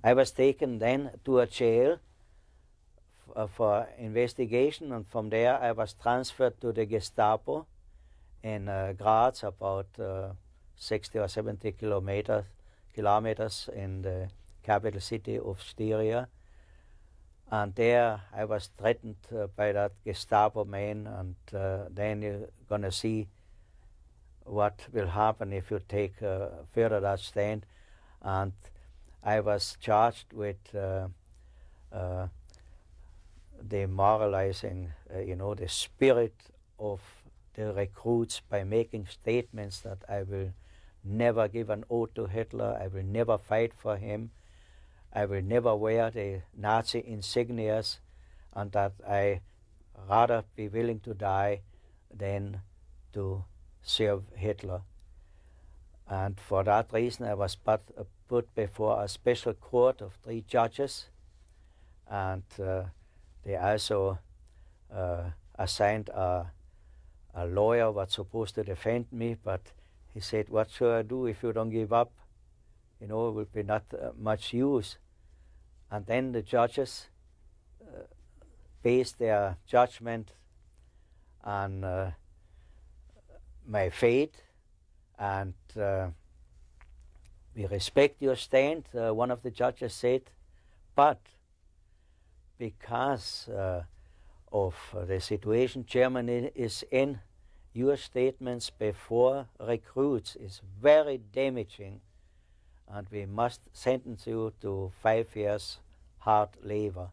I was taken then to a jail for investigation, and from there I was transferred to the Gestapo in Graz, about 60 or 70 kilometers in the capital city of Styria. And there I was threatened by that Gestapo man, and then you're gonna see what will happen if you take further that stand. And I was charged with demoralizing, the spirit of the recruits by making statements that I will never give an oath to Hitler, I will never fight for him, I will never wear the Nazi insignias, and that I rather be willing to die than to serve Hitler. And for that reason I was put before a special court of 3 judges, and they also assigned a lawyer was supposed to defend me, but he said, what should I do if you don't give up? It will be not much use. And then the judges based their judgment on my fate, and we respect your stand, one of the judges said, but because of the situation Germany is in, your statements before recruits is very damaging, and we must sentence you to 5 years hard labor.